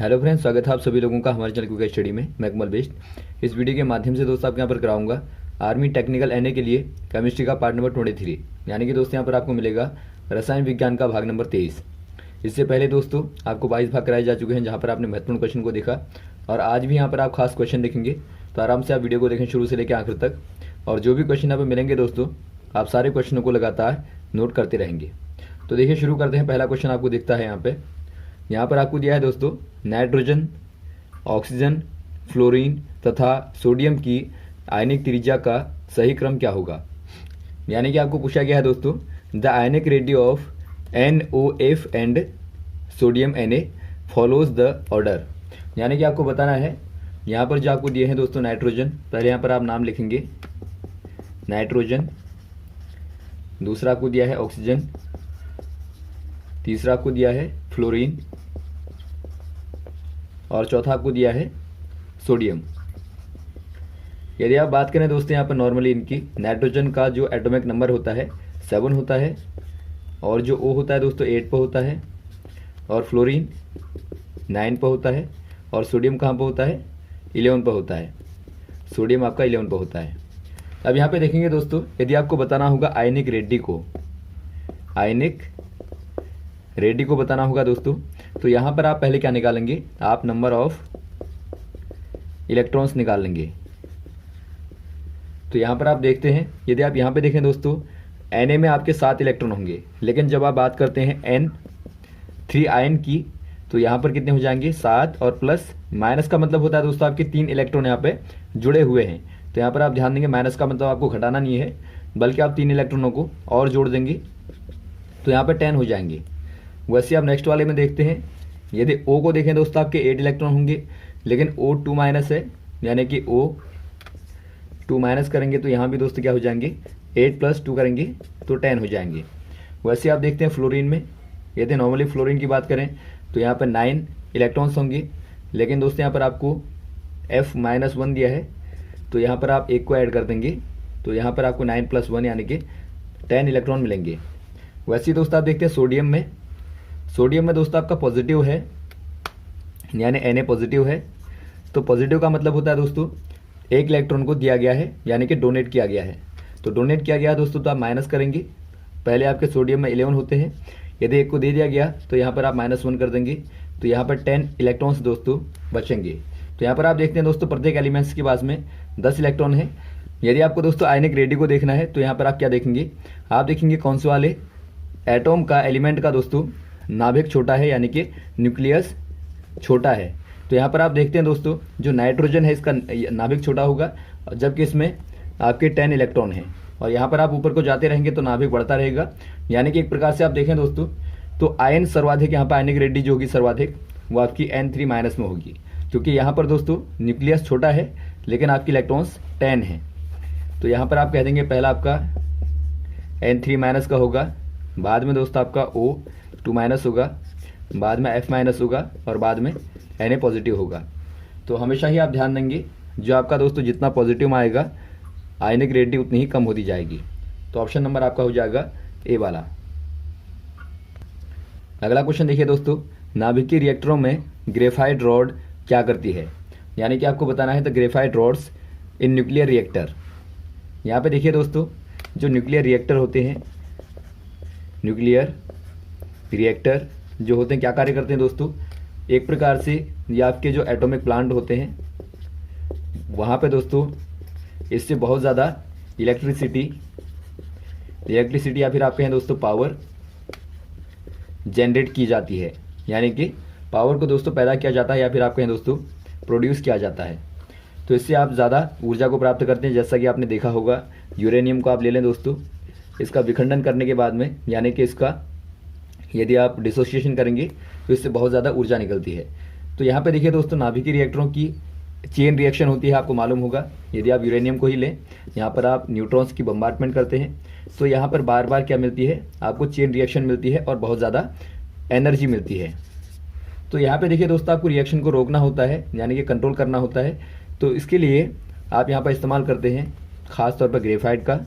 Hello friends, स्वागत है आप सभी लोगों का हमारे चैनल क्विक स्टडी में। मैं कमल बेस्ट। इस वीडियो के माध्यम से दोस्तों आपके यहाँ पर कराऊंगा आर्मी टेक्निकल एनए के लिए केमिस्ट्री का पार्ट नंबर 23, यानी कि दोस्तों यहाँ पर आपको मिलेगा रसायन विज्ञान का भाग नंबर 23। इससे पहले दोस्तों आपको 22 भाग कराए जा चुके हैं, जहाँ पर आपने महत्वपूर्ण क्वेश्चन को देखा, और आज भी यहाँ पर आप खास क्वेश्चन देखेंगे। तो आराम से आप वीडियो को देखें शुरू से लेकर आखिर तक, और जो भी क्वेश्चन यहाँ पर मिलेंगे दोस्तों, आप सारे क्वेश्चनों को लगातार नोट करते रहेंगे। तो देखिए शुरू करते हैं। पहला क्वेश्चन आपको दिखता है यहाँ पर आपको दिया है दोस्तों, नाइट्रोजन, ऑक्सीजन, फ्लोरीन तथा सोडियम की आयनिक त्रिज्या का सही क्रम क्या होगा। यानी कि आपको पूछा गया है दोस्तों, the ionic radio of NOF and sodium Na follows the order. यानी कि आपको बताना है, यहाँ पर जो आपको दिए हैं दोस्तों नाइट्रोजन, पहले यहाँ पर आप नाम लिखेंगे नाइट्रोजन, दूसरा आपको दिया है ऑक्सीजन, तीसरा आपको दिया है फ्लोरीन, और चौथा आपको दिया है सोडियम। यदि आप बात करें दोस्तों यहाँ पर नॉर्मली इनकी, नाइट्रोजन का जो एटॉमिक नंबर होता है 7 होता है, और जो O होता है दोस्तों 8 पर होता है, और फ्लोरीन 9 पर होता है, और सोडियम कहाँ पर होता है 11 पर होता है। सोडियम आपका 11 पर होता है। अब यहाँ पे देखेंगे दोस्तों, यदि आपको बताना होगा आयनिक रेडी को बताना होगा दोस्तों, तो यहाँ पर आप पहले क्या निकालेंगे, आप नंबर ऑफ इलेक्ट्रॉन्स निकाल लेंगे। तो यहाँ पर आप देखते हैं, यदि आप यहाँ पे देखें दोस्तों, Na में आपके 7 इलेक्ट्रॉन होंगे, लेकिन जब आप बात करते हैं N3 आयन की, तो यहाँ पर कितने हो जाएंगे 7, और प्लस माइनस का मतलब होता है दोस्तों आपके 3 इलेक्ट्रॉन यहाँ पे जुड़े हुए हैं। तो यहाँ पर आप ध्यान देंगे, माइनस का मतलब आपको घटाना नहीं है, बल्कि आप 3 इलेक्ट्रॉनों को और जोड़ देंगे, तो यहाँ पर 10 हो जाएंगे। वैसे आप नेक्स्ट वाले में देखते हैं, यदि O को देखें दोस्तों, आपके 8 इलेक्ट्रॉन होंगे, लेकिन O2 माइनस है, यानी कि O2 माइनस करेंगे तो यहाँ भी दोस्तों क्या हो जाएंगे, 8 + 2 करेंगे तो 10 हो जाएंगे। वैसे आप देखते हैं फ्लोरीन में, यदि नॉर्मली फ्लोरीन की बात करें तो यहाँ पर 9 इलेक्ट्रॉन्स होंगे, लेकिन दोस्तों यहाँ पर आपको F-1 दिया है, तो यहाँ पर आप 1 को ऐड कर देंगे, तो यहाँ पर आपको 9 + 1 यानी कि 10 इलेक्ट्रॉन मिलेंगे। वैसे दोस्तों आप देखते हैं सोडियम में दोस्तों आपका पॉजिटिव है, यानी Na पॉजिटिव है। तो पॉजिटिव का मतलब होता है दोस्तों 1 इलेक्ट्रॉन को दिया गया है, यानी कि डोनेट किया गया है। तो डोनेट किया गया दोस्तों, तो आप माइनस करेंगे, पहले आपके सोडियम में 11 होते हैं, यदि 1 को दे दिया गया तो यहाँ पर आप -1 कर देंगे, तो यहाँ पर 10 इलेक्ट्रॉन्स दोस्तों बचेंगे। तो यहाँ पर आप देखते हैं दोस्तों, प्रत्येक एलिमेंट्स के पास में 10 इलेक्ट्रॉन है। यदि आपको दोस्तों आयनिक रेडी को देखना है, तो यहाँ पर आप क्या देखेंगे, आप देखेंगे कौन से वाले एटॉम का, एलिमेंट का दोस्तों नाभिक छोटा है, यानी कि न्यूक्लियस छोटा है। तो यहाँ पर आप देखते हैं दोस्तों, जो नाइट्रोजन है इसका नाभिक छोटा होगा, जबकि इसमें आपके 10 इलेक्ट्रॉन हैं, और यहाँ पर आप ऊपर को जाते रहेंगे तो नाभिक बढ़ता रहेगा। यानी कि एक प्रकार से आप देखें दोस्तों, तो आयन सर्वाधिक, यहाँ पर आयनिक रेडी जो होगी सर्वाधिक, वो आपकी N3 माइनस में होगी, क्योंकि यहाँ पर दोस्तों न्यूक्लियस छोटा है, लेकिन आपकी इलेक्ट्रॉन्स 10 हैं। तो यहाँ पर आप कह देंगे पहला आपका N3 माइनस का होगा, बाद में दोस्तों आपका O2 माइनस होगा, बाद में F माइनस होगा, और बाद में Na पॉजिटिव होगा। तो हमेशा ही आप ध्यान देंगे, जो आपका दोस्तों जितना पॉजिटिव आएगा आयनिक रेडी उतनी ही कम होती जाएगी। तो ऑप्शन नंबर आपका हो जाएगा ए वाला। अगला क्वेश्चन देखिए दोस्तों, नाभिकीय रिएक्टरों में ग्रेफाइट रॉड क्या करती है। यानी कि आपको बताना है the graphite rods in nuclear reactor. यहाँ पे देखिए दोस्तों, जो न्यूक्लियर रिएक्टर होते हैं, न्यूक्लियर रिएक्टर जो होते हैं क्या कार्य करते हैं दोस्तों, एक प्रकार से ये आपके जो एटॉमिक प्लांट होते हैं, वहाँ पे दोस्तों इससे बहुत ज़्यादा इलेक्ट्रिसिटी या फिर आप कहें दोस्तों पावर जनरेट की जाती है। यानी कि पावर को दोस्तों पैदा किया जाता है, या फिर आप कहें दोस्तों प्रोड्यूस किया जाता है। तो इससे आप ज़्यादा ऊर्जा को प्राप्त करते हैं। जैसा कि आपने देखा होगा, यूरेनियम को आप ले लें दोस्तों, इसका विखंडन करने के बाद में, यानी कि इसका यदि आप डिसोसिएशन करेंगे तो इससे बहुत ज़्यादा ऊर्जा निकलती है। तो यहाँ पे देखिए दोस्तों, नाभिकीय रिएक्टरों की चेन रिएक्शन होती है, आपको मालूम होगा। यदि आप यूरेनियम को ही लें, यहाँ पर आप न्यूट्रॉन्स की बम्बार्टमेंट करते हैं, तो यहाँ पर बार बार क्या मिलती है, आपको चेन रिएक्शन मिलती है, और बहुत ज़्यादा एनर्जी मिलती है। तो यहाँ पे देखिए दोस्तों, आपको रिएक्शन को रोकना होता है, यानी कि कंट्रोल करना होता है। तो इसके लिए आप यहाँ पर इस्तेमाल करते हैं ख़ास तौर पर ग्रेफाइट का,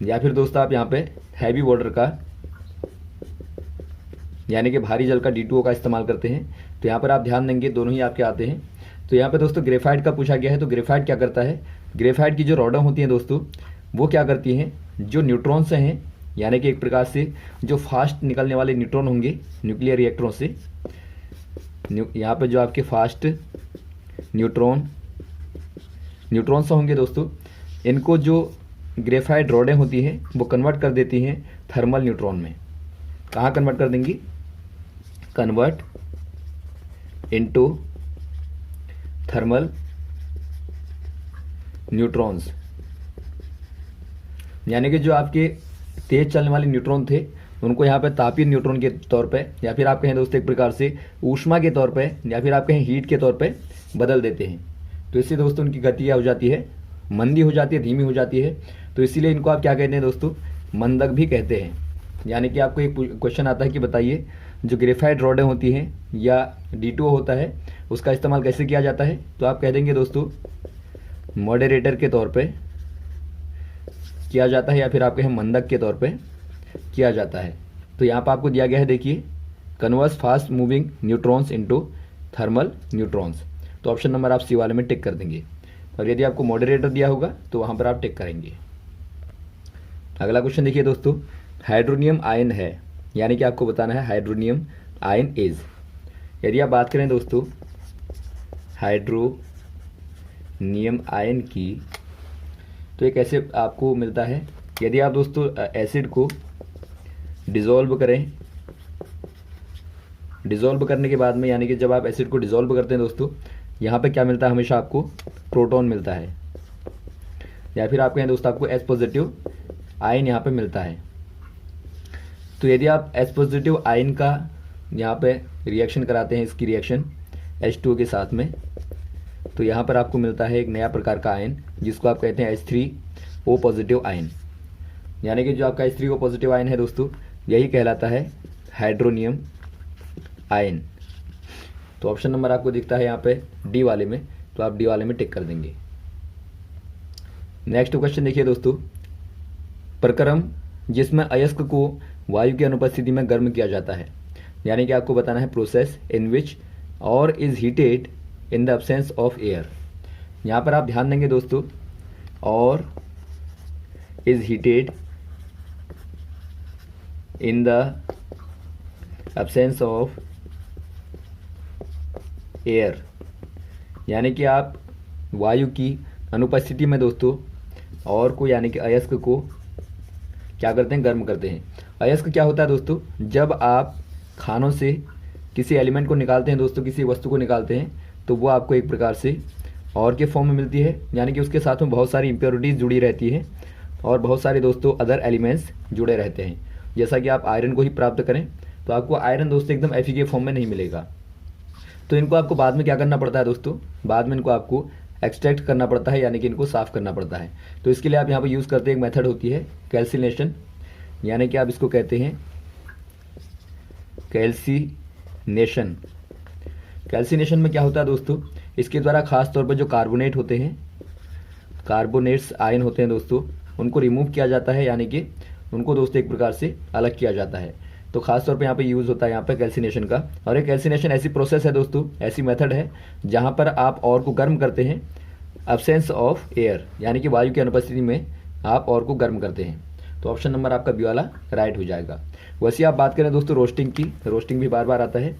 या फिर दोस्तों आप यहाँ पे हैवी वाटर का, यानी कि भारी जल का D2O का इस्तेमाल करते हैं। तो यहाँ पर आप ध्यान देंगे दोनों ही आपके आते हैं। तो यहाँ पे दोस्तों ग्रेफाइट का पूछा गया है। तो ग्रेफाइट क्या करता है, ग्रेफाइट की जो रॉडें होती हैं दोस्तों वो क्या करती हैं, जो न्यूट्रॉन्स हैं यानी कि एक प्रकार से जो फास्ट निकलने वाले न्यूट्रॉन होंगे न्यूक्लियर रिएक्टरों से, यहाँ पे जो आपके फास्ट न्यूट्रॉन्स होंगे दोस्तों, इनको जो ग्रेफाइट रॉडें होती हैं वो कन्वर्ट कर देती हैं थर्मल न्यूट्रॉन में। कहाँ कन्वर्ट कर देंगी, कन्वर्ट इनटू थर्मल न्यूट्रॉन्स। यानी कि जो आपके तेज चलने वाले न्यूट्रॉन थे उनको यहाँ पे तापीय न्यूट्रॉन के तौर पे, या फिर आप कहें दोस्तों एक प्रकार से ऊष्मा के तौर पे, या फिर आप कहें हीट के तौर पे बदल देते हैं। तो इससे दोस्तों उनकी गति क्या हो जाती है, मंदी हो जाती है, धीमी हो जाती है। तो इसीलिए इनको आप क्या कहते हैं दोस्तों, मंदक भी कहते हैं। यानी कि आपको एक क्वेश्चन आता है कि बताइए जो ग्रेफाइट रॉडें होती हैं या D2O होता है उसका इस्तेमाल कैसे किया जाता है। तो आप कह देंगे दोस्तों मॉडरेटर के तौर पे किया जाता है, या फिर आप कहें मंदक के तौर पे किया जाता है। तो यहाँ पर आपको दिया गया है, देखिए, converse fast moving neutrons into thermal neutrons. तो ऑप्शन नंबर आप सी वाले में टिक कर देंगे। और यदि आपको मॉडरेटर दिया होगा तो वहाँ पर आप टिक करेंगे। अगला क्वेश्चन देखिए दोस्तों, हाइड्रोनियम आयन है, यानी कि आपको बताना है हाइड्रोनियम आयन इज। यदि आप बात करें दोस्तों हाइड्रोनियम आयन की, तो एक ऐसे आपको मिलता है, यदि आप दोस्तों एसिड को डिज़ोल्व करें, डिज़ोल्व करने के बाद में, यानी कि जब आप एसिड को डिज़ोल्व करते हैं दोस्तों, यहाँ पे क्या मिलता है, हमेशा आपको प्रोटॉन मिलता है, या फिर आप कहें दोस्तों आपको H पॉजिटिव आयन यहाँ पे मिलता है। तो यदि आप H पॉजिटिव आयन का यहाँ पे रिएक्शन कराते हैं, इसकी रिएक्शन H2O के साथ में, तो यहाँ पर आपको मिलता है एक नया प्रकार का आयन जिसको आप कहते हैं H3O पॉजिटिव आयन। यानी कि जो आपका H3O पॉजिटिव आयन है दोस्तों यही कहलाता है हाइड्रोनियम आयन। तो ऑप्शन नंबर आपको दिखता है यहाँ पे डी वाले में, तो आप डी वाले में टिक कर देंगे। नेक्स्ट क्वेश्चन देखिए दोस्तों, प्रक्रम जिसमें अयस्क को वायु की अनुपस्थिति में गर्म किया जाता है, यानी कि आपको बताना है प्रोसेस इन विच और is heated in the absence of air. यहाँ पर आप ध्यान देंगे दोस्तों, और is heated in the absence of air, यानी कि आप वायु की अनुपस्थिति में दोस्तों और को यानी कि अयस्क को क्या करते हैं, गर्म करते हैं। अयस्क क्या होता है दोस्तों, जब आप खानों से किसी एलिमेंट को निकालते हैं दोस्तों, किसी वस्तु को निकालते हैं, तो वो आपको एक प्रकार से और के फॉर्म में मिलती है, यानी कि उसके साथ में बहुत सारी इम्प्योरिटीज़ जुड़ी रहती हैं और बहुत सारे दोस्तों अदर एलिमेंट्स जुड़े रहते हैं। जैसा कि आप आयरन को ही प्राप्त करें तो आपको आयरन दोस्तों एकदम Fe के फॉर्म में नहीं मिलेगा। तो इनको आपको बाद में क्या करना पड़ता है दोस्तों, बाद में इनको आपको एक्सट्रैक्ट करना पड़ता है, यानी कि इनको साफ़ करना पड़ता है। तो इसके लिए आप यहाँ पर यूज़ करते हैं एक मेथड होती है कैल्सिनेशन, यानी कि आप इसको कहते हैं कैल्सिनेशन। कैल्सिनेशन में क्या होता है दोस्तों, इसके द्वारा खास तौर पर जो कार्बोनेट होते हैं, कार्बोनेट्स आयन होते हैं दोस्तों, उनको रिमूव किया जाता है, यानी कि उनको दोस्तों एक प्रकार से अलग किया जाता है। तो खास तौर पे यहाँ पे यूज़ होता है यहाँ पे कैल्सिनेशन का। और एक कैल्सिनेशन ऐसी प्रोसेस है दोस्तों, ऐसी मेथड है जहाँ पर आप और को गर्म करते हैं एब्सेंस ऑफ एयर, यानी कि वायु की अनुपस्थिति में आप और को गर्म करते हैं। तो ऑप्शन नंबर आपका बी वाला राइट हो जाएगा। वैसे आप बात करें दोस्तों रोस्टिंग की, रोस्टिंग भी बार बार आता है।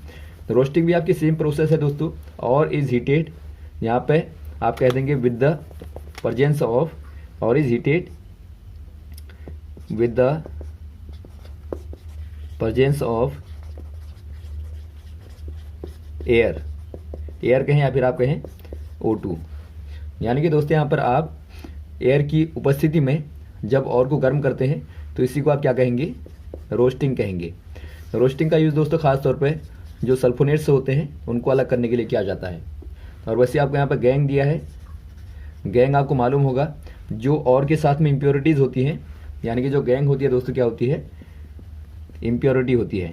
रोस्टिंग भी आपकी सेम प्रोसेस है दोस्तों, और इज हीटेड, यहाँ पे आप कह देंगे विद द प्रेजेंस ऑफ, और is heated with the presence of air, air कहें या फिर आप कहें O2। यानी कि दोस्तों यहाँ पर आप एयर की उपस्थिति में जब और को गर्म करते हैं तो इसी को आप क्या कहेंगे, रोस्टिंग कहेंगे। रोस्टिंग का यूज़ दोस्तों खास तौर पे जो सल्फोनेट्स होते हैं उनको अलग करने के लिए किया जाता है। और वैसे आपको यहाँ पर गैंग दिया है, गैंग आपको मालूम होगा जो और के साथ में इम्प्योरिटीज़ होती हैं, यानी कि जो गैंग होती है दोस्तों क्या होती है, इम्प्योरिटी होती है,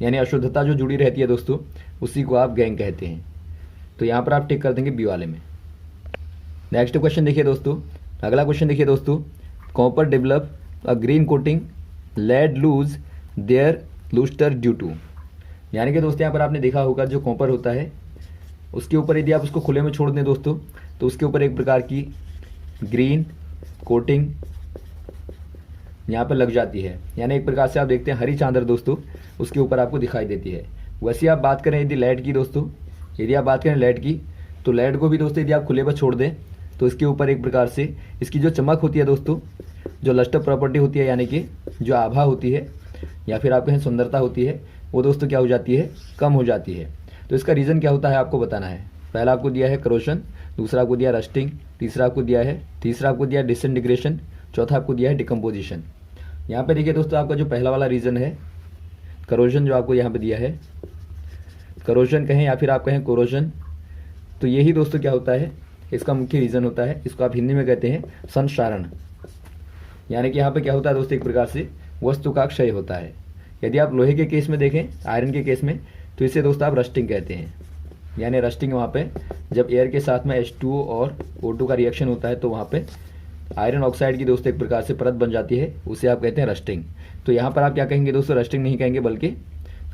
यानी अशुद्धता जो जुड़ी रहती है दोस्तों उसी को आप गैंग कहते हैं। तो यहाँ पर आप टिक कर देंगे बी वाले में। नेक्स्ट क्वेश्चन देखिए दोस्तों, अगला क्वेश्चन देखिए दोस्तों, copper develop a green coating lead lose their lustre due to, यानी कि दोस्तों यहाँ पर आपने देखा होगा जो कॉपर होता है उसके ऊपर यदि आप उसको खुले में छोड़ दें दोस्तों तो उसके ऊपर एक प्रकार की ग्रीन कोटिंग यहाँ पर लग जाती है, यानी एक प्रकार से आप देखते हैं हरी चादर दोस्तों उसके ऊपर आपको दिखाई देती है। वैसे आप बात करें यदि लाइट की दोस्तों, यदि आप बात करें लाइट की तो लाइट को भी दोस्तों यदि आप खुले पर छोड़ दें तो इसके ऊपर एक प्रकार से इसकी जो चमक होती है दोस्तों, जो लस्टर प्रॉपर्टी होती है यानी कि जो आभा होती है या फिर आप कहें सुंदरता होती है वो दोस्तों क्या हो जाती है, कम हो जाती है। तो इसका रीज़न क्या होता है आपको बताना है। पहला आपको दिया है करोशन, दूसरा आपको दिया रस्टिंग, तीसरा आपको दिया डिसइंटीग्रेशन, चौथा आपको दिया है डिकम्पोजिशन। यहाँ पे देखिए दोस्तों आपका जो पहला वाला रीज़न है करोजन, जो आपको यहाँ पे दिया है करोजन कहें या फिर आप कहें कोरोजन, तो यही दोस्तों क्या होता है, इसका मुख्य रीज़न होता है। इसको आप हिंदी में कहते हैं संक्षारण, यानी कि यहाँ पे क्या होता है दोस्तों, एक प्रकार से वस्तु का क्षय होता है। यदि आप लोहे के केस में देखें, आयरन के केस में, तो इसे दोस्तों आप रस्टिंग कहते हैं। यानी रस्टिंग वहाँ पे जब एयर के साथ में H2O और O2 का रिएक्शन होता है तो वहाँ पे आयरन ऑक्साइड की दोस्तों एक प्रकार से परत बन जाती है, उसे आप कहते हैं रस्टिंग। तो यहाँ पर आप क्या कहेंगे दोस्तों, रस्टिंग नहीं कहेंगे बल्कि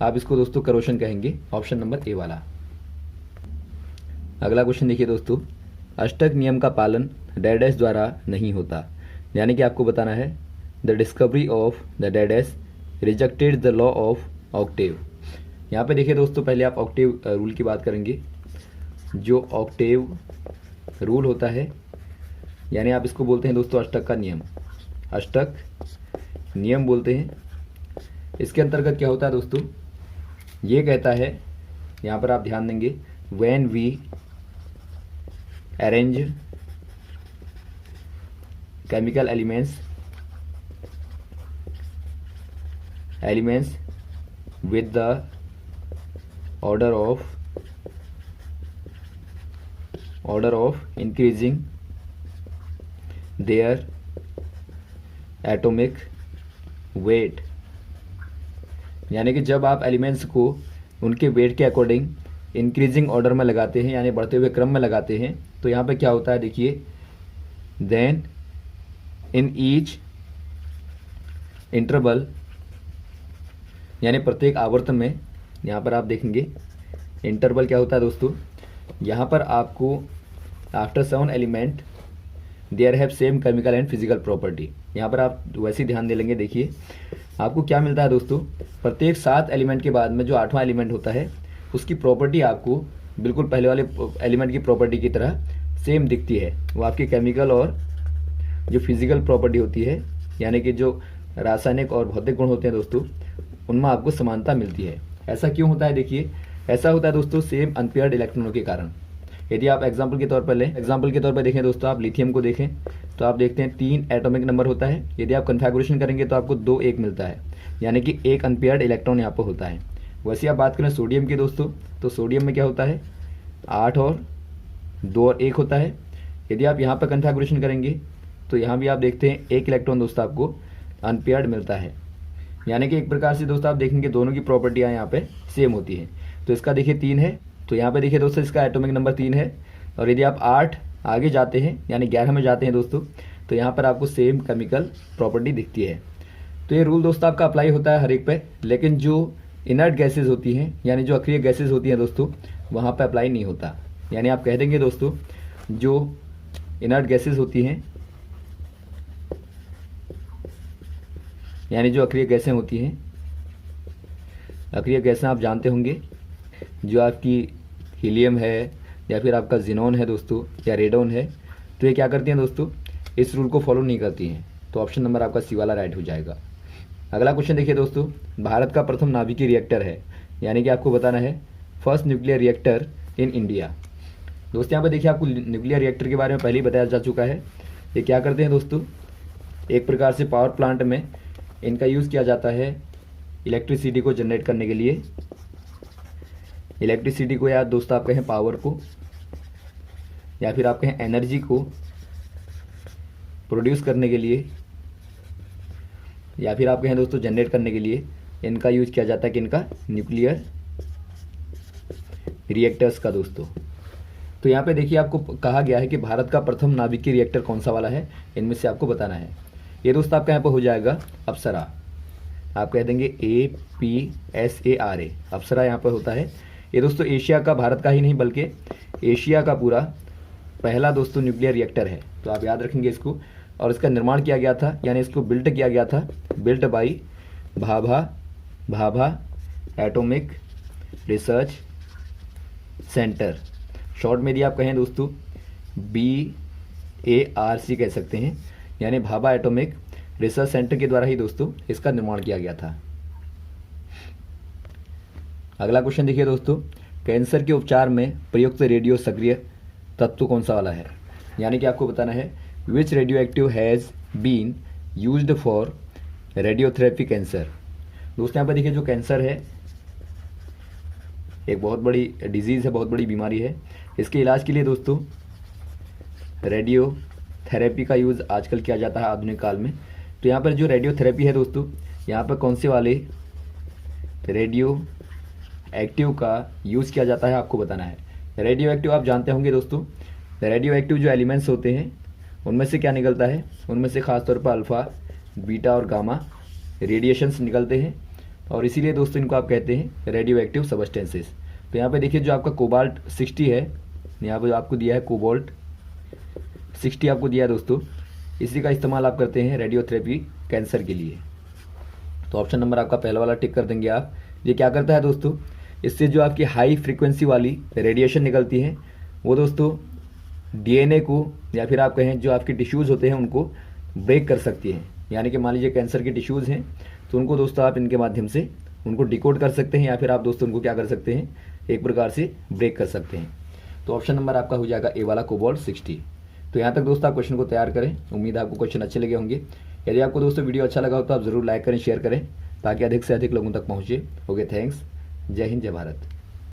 आप इसको दोस्तों करोशन कहेंगे, ऑप्शन नंबर ए वाला। अगला क्वेश्चन देखिए दोस्तों, अष्टक नियम का पालन डैडेस द्वारा नहीं होता, यानी कि आपको बताना है the discovery of the dades rejected the law of octave. यहाँ पे देखिए दोस्तों पहले आप ऑक्टेव रूल की बात करेंगे। जो ऑक्टेव रूल होता है यानी आप इसको बोलते हैं दोस्तों अष्टक का नियम, अष्टक नियम बोलते हैं। इसके अंतर्गत क्या होता है दोस्तों, ये कहता है, यहाँ पर आप ध्यान देंगे, when we arrange chemical elements with the order of increasing their atomic weight, यानी कि जब आप एलिमेंट्स को उनके वेट के अकॉर्डिंग इंक्रीजिंग ऑर्डर में लगाते हैं यानी बढ़ते हुए क्रम में लगाते हैं, तो यहाँ पे क्या होता है देखिए, देन इन ईच इंटरवल, यानी प्रत्येक आवर्तन में, यहाँ पर आप देखेंगे इंटरवल क्या होता है दोस्तों, यहाँ पर आपको after 7 element there have same chemical and physical property. यहाँ पर आप वैसे ही ध्यान दे लेंगे, देखिए आपको क्या मिलता है दोस्तों, प्रत्येक 7 एलिमेंट के बाद में जो 8वां एलिमेंट होता है उसकी प्रॉपर्टी आपको बिल्कुल पहले वाले एलिमेंट की प्रॉपर्टी की तरह सेम दिखती है। वो आपकी केमिकल और जो फिजिकल प्रॉपर्टी होती है यानी कि जो रासायनिक और भौतिक गुण होते हैं दोस्तों, उनमें आपको समानता मिलती है। ऐसा क्यों होता है देखिए, ऐसा होता है दोस्तों सेम अनपेयर्ड इलेक्ट्रॉनों के कारण। यदि आप एग्जाम्पल के तौर पर देखें दोस्तों, आप लिथियम को देखें तो आप देखते हैं 3 एटॉमिक नंबर होता है। यदि आप कन्फिगरेशन करेंगे तो आपको 2 1 मिलता है, यानी कि एक अनपेयर्ड इलेक्ट्रॉन यहाँ पर होता है। वैसे आप बात करें सोडियम की दोस्तों, तो सोडियम में क्या होता है, 8 और 2 और 1 होता है। यदि आप यहाँ पर कन्फिगरेशन करेंगे तो यहाँ भी आप देखते हैं 1 इलेक्ट्रॉन दोस्तों आपको अनपेयर्ड मिलता है, यानी कि एक प्रकार से दोस्तों आप देखेंगे दोनों की प्रॉपर्टियाँ यहाँ पे सेम होती हैं। तो इसका देखिए 3 है, तो यहाँ पे देखिए दोस्तों इसका एटॉमिक नंबर 3 है। और यदि आप 8 आगे जाते हैं यानी 11 में जाते हैं दोस्तों, तो यहाँ पर आपको सेम केमिकल प्रॉपर्टी दिखती है। तो ये रूल दोस्तों आपका अप्लाई होता है हर एक पे, लेकिन जो इनर्ट गैसेज होती हैं यानी जो अक्रिय गैसेज होती हैं दोस्तों, वहाँ पर अप्लाई नहीं होता। यानी आप कह देंगे दोस्तों जो इनर्ट गैसेज होती हैं यानी जो अक्रिय गैसें होती हैं, अक्रिय गैसें आप जानते होंगे, जो आपकी हीलियम है या फिर आपका जिनोन है दोस्तों या रेडोन है, तो ये क्या करती हैं दोस्तों, इस रूल को फॉलो नहीं करती हैं। तो ऑप्शन नंबर आपका सी वाला राइट हो जाएगा। अगला क्वेश्चन देखिए दोस्तों, भारत का प्रथम नाभिकीय रिएक्टर है, यानी कि आपको बताना है first nuclear reactor in India. दोस्तों यहाँ पर देखिए आपको न्यूक्लियर रिएक्टर के बारे में पहले ही बताया जा चुका है। ये क्या करते हैं दोस्तों, एक प्रकार से पावर प्लांट में इनका यूज़ किया जाता है इलेक्ट्रिसिटी को जनरेट करने के लिए। इलेक्ट्रिसिटी को या दोस्तों आप कहें पावर को या फिर आप कहें एनर्जी को प्रोड्यूस करने के लिए या फिर आप कहें दोस्तों जनरेट करने के लिए इनका यूज किया जाता है कि इनका न्यूक्लियर रिएक्टर्स का दोस्तों। तो यहाँ पे देखिए आपको कहा गया है कि भारत का प्रथम नाभिकीय रिएक्टर कौन सा वाला है, इनमें से आपको बताना है। ये दोस्तों आपका यहाँ पर हो जाएगा अप्सरा। आप कह देंगे APSARA, अप्सरा यहाँ पर होता है। ये दोस्तों एशिया का, भारत का ही नहीं बल्कि एशिया का पूरा पहला दोस्तों न्यूक्लियर रिएक्टर है, तो आप याद रखेंगे इसको। और इसका निर्माण किया गया था, यानी इसको बिल्ट किया गया था, built by Bhabha atomic research centre, short में यदि आप कहें दोस्तों BARC कह सकते हैं, यानी भाभा एटॉमिक रिसर्च सेंटर के द्वारा ही दोस्तों इसका निर्माण किया गया था। अगला क्वेश्चन देखिए दोस्तों, कैंसर के उपचार में प्रयुक्त रेडियो सक्रिय तत्व कौन सा वाला है, यानी कि आपको बताना है which radio active has been used for radiotherapy cancer. दोस्तों यहाँ पर देखिए जो कैंसर है एक बहुत बड़ी डिजीज़ है, बहुत बड़ी बीमारी है। इसके इलाज के लिए दोस्तों रेडियोथेरेपी का यूज़ आजकल किया जाता है आधुनिक काल में। तो यहाँ पर जो रेडियोथेरेपी है दोस्तों, यहाँ पर कौन से वाले रेडियो एक्टिव का यूज़ किया जाता है आपको बताना है। रेडियो एक्टिव आप जानते होंगे दोस्तों, रेडियो एक्टिव जो एलिमेंट्स होते हैं उनमें से क्या निकलता है, उनमें से खासतौर पर अल्फ़ा, बीटा और गामा रेडिएशंस निकलते हैं, और इसीलिए दोस्तों इनको आप कहते हैं रेडियो एक्टिव सबस्टेंसेस। तो यहाँ पे देखिए जो आपका कोबाल्ट 60 है, यहाँ पर आपको दिया है कोबाल्ट 60 आपको दिया है दोस्तों, इसी का इस्तेमाल आप करते हैं रेडियोथेरेपी कैंसर के लिए। तो ऑप्शन नंबर आपका पहला वाला टिक कर देंगे आप। ये क्या करता है दोस्तों, इससे जो आपकी हाई फ्रीक्वेंसी वाली रेडिएशन निकलती है वो दोस्तों DNA को या फिर आप कहें जो आपके टिश्यूज़ होते हैं उनको ब्रेक कर सकती हैं। यानी कि मान लीजिए कैंसर के टिश्यूज़ हैं तो उनको दोस्तों आप इनके माध्यम से उनको डिकोड कर सकते हैं, या फिर आप दोस्तों उनको क्या कर सकते हैं, एक प्रकार से ब्रेक कर सकते हैं। तो ऑप्शन नंबर आपका हो जाएगा ए वाला कोबाल्ट 60। तो यहाँ तक दोस्तों आप क्वेश्चन को तैयार करें, उम्मीद है आपको क्वेश्चन अच्छे लगे होंगे। यदि आपको दोस्तों वीडियो अच्छा लगा हो तो आप ज़रूर लाइक करें, शेयर करें, ताकि अधिक से अधिक लोगों तक पहुँचे। ओके, थैंक्स, जय हिंद, जय भारत।